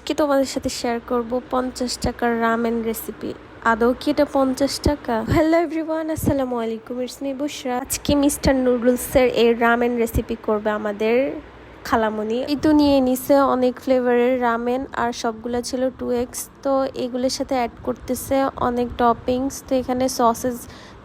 আজকে তোমাদের সাথে শেয়ার করব 50 টাকার রামেন রেসিপি। আদৌ কি এটা 50 টাকা? হ্যালো এভরিওয়ান, আসসালামু আলাইকুম, ইটস মি বুশরা। আজকে মিস্টার নুডলসের এই রামেন রেসিপি করবে আমাদের খালামণি। এই তো নিয়ে নিছে অনেক ফ্লেভারের রামেন আর সবগুলো ছিল 2x। তো এগুলোর সাথে অ্যাড করতেছে অনেক টপিংস। তো এখানে সসেস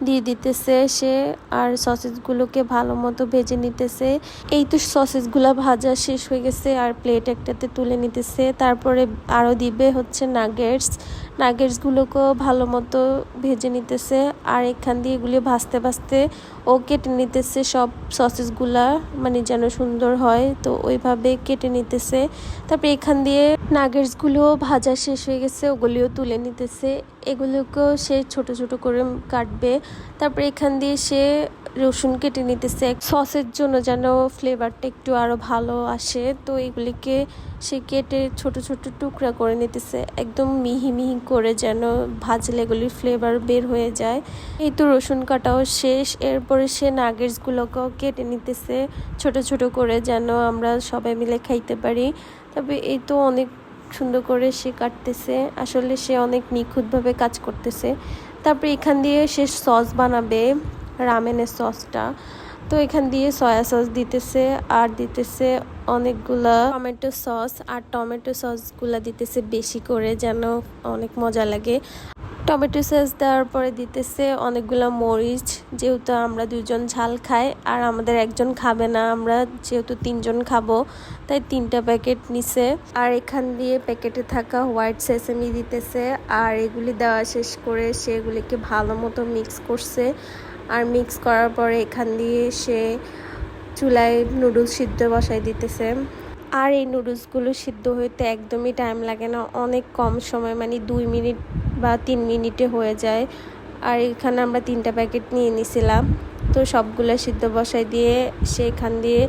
দিয়ে দিতেছে সে, আর সসেসগুলোকে ভালো মতো ভেজে নিতেছে। এই তো সসেসগুলো ভাজা শেষ হয়ে গেছে আর প্লেট একটাতে তুলে নিতেছে। তারপরে আরও দিবে হচ্ছে নাগেটসগুলোকেও ভালো মতো ভেজে নিতেছে। আর এখান দিয়ে এগুলি ভাজতে ভাজতে ও কেটে নিতেছে সব সসেসগুলা, মানে যেন সুন্দর হয়, তো ওইভাবে কেটে নিতেছে। তারপরে এখান দিয়ে নাগেটসগুলো ভাজা শেষ হয়ে গেছে, ওগুলিও তুলে নিতেছে। এগুলোকেও সে ছোট ছোট করে কাটবে। তারপরে এখান দিয়ে সে রসুন কেটে নিতেছে সসের জন্য, যেন ফ্লেভারটা একটু আরও ভালো আসে। তো এগুলিকে সে কেটে ছোট ছোট টুকরা করে নিতেছে, একদম মিহি মিহি করে, যেন ভাজলে এগুলির ফ্লেভার বের হয়ে যায়। এই তো রসুন কাটাও শেষ। এরপরে সে নাগেটসগুলোকেও কেটে নিতেছে ছোট ছোট করে, যেন আমরা সবাই মিলে খাইতে পারি। তবে এই তো অনেক সুন্দর করে সে কাটতেছে, আসলে সে অনেক নিখুঁতভাবে কাজ করতেছে। তারপরে এখান দিয়ে সে সস বানাবে, রামেনের সসটা। তো এখান দিয়ে সয়া সস দিতেছে আর দিতেছে অনেকগুলা টমেটো সস, আর টমেটো সসগুলা দিতেছে বেশি করে, যেন অনেক মজা লাগে। টমেটো সস দেওয়ার পরে দিতেছে অনেকগুলো মরিচ, যেহেতু আমরা দুজন ঝাল খাই আর আমাদের একজন খাবে না, আমরা যেহেতু 3জন খাবো তাই 3টা প্যাকেট নিছে। আর এখান দিয়ে প্যাকেটে থাকা হোয়াইট সেসেমি দিতেছে। আর এগুলি দেওয়া শেষ করে সেগুলিকে ভালো মতো মিক্স করছে। আর মিক্স করার পরে এখান দিয়ে সে চুলায় নুডলস সিদ্ধ বসাই দিতেছে। আর এই নুডলসগুলো সিদ্ধ হইতে একদমই টাইম লাগে না, অনেক কম সময়, মানে 2 মিনিট বা 3 মিনিটে হয়ে যায়। আর এখানে আমরা 3টা প্যাকেট নিয়ে নিছিলাম। তো সবগুলো সিদ্ধ বসাই দিয়ে সেখান দিয়ে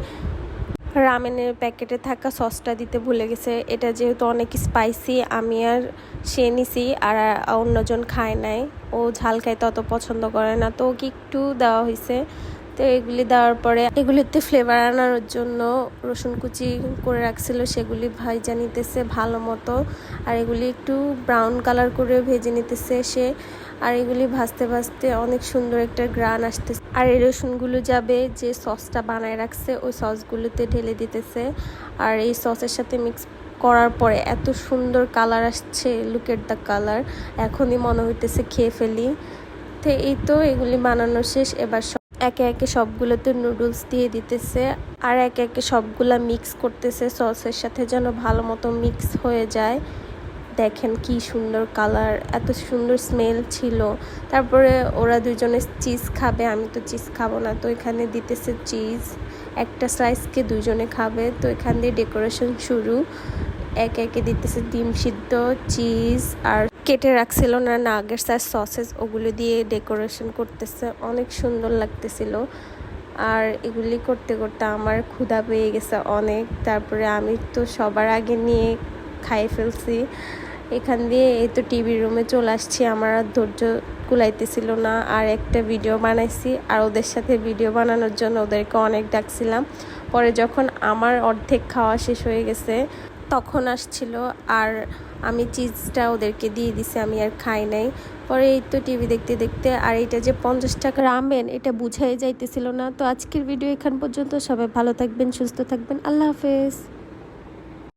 রামেনের প্যাকেটে থাকা সসটা দিতে ভুলে গেছে। এটা যেহেতু অনেক স্পাইসি, আমি আর সে নিছি, আর অন্যজন খায় নাই, ও ঝাল খাইতে অত পছন্দ করে না, তো ওকে একটু দেওয়া হয়েছে। তো এগুলি দেওয়ার পরে এগুলিতে ফ্লেভার আনার জন্য রসুন কুচি করে রাখছিল, সেগুলি ভাজা নিতেছে ভালো মতো। আর এগুলি একটু ব্রাউন কালার করে ভেজে নিতেছে সে। আর এগুলি ভাজতে ভাজতে অনেক সুন্দর একটা গ্রান আসতেছে। আর এই রসুনগুলো যাবে যে সসটা বানায় রাখছে ওই সসগুলোতে ঢেলে দিতেছে। আর এই সসের সাথে মিক্স করার পরে এত সুন্দর কালার আসছে, লুক এট দ্য কালার, এখনই মনে হইতেছে খেয়ে ফেলি। তো এই তো এগুলি বানানো শেষ। এবার একে একে সবগুলোতে নুডলস দিয়ে দিতেছে আর একে একে সবগুলা মিক্স করতেছে সসের সাথে, যেন ভালো মতো মিক্স হয়ে যায়। দেখেন কি সুন্দর কালার, এত সুন্দর স্মেল ছিল। তারপরে ওরা দুজনে চিজ খাবে, আমি তো চিজ খাবো না, তো এখানে দিতেছে চিজ, একটা স্লাইসকে দুজনে খাবে। তো এখান দিয়ে ডেকোরেশন শুরু, একে একে দিতেছে ডিম সিদ্ধ, চিজ, আর কেটে রাখছিল না নাগেটস আর সসেস, ওগুলো দিয়ে ডেকোরেশন করতেছে, অনেক সুন্দর লাগতেছিল। আর এগুলি করতে করতে আমার ক্ষুধা পেয়ে গেছে অনেক। তারপরে আমি তো সবার আগে নিয়ে খাই ফেলছি। এখান দিয়ে এই তো টিভি রুমে চলে আসছি, আমার আর ধৈর্য কুলাইতেছিল না, আর একটা ভিডিও বানাইছি। আর ওদের সাথে ভিডিও বানানোর জন্য ওদেরকে অনেক ডাকছিলাম। পরে যখন আমার অর্ধেক খাওয়া শেষ হয়ে গেছে তখন আসছিল, আর আমি চিজটা ওদেরকে দিয়ে দিছি, আমি আর খাই নাই। পরে এই তো টিভি দেখতে দেখতে, আর এটা যে 50 টাকা রামেন এটা বুঝাই যাইতেছিল না। তো আজকের ভিডিও এখান পর্যন্ত, সবাই ভালো থাকবেন, সুস্থ থাকবেন, আল্লাহ হাফেজ।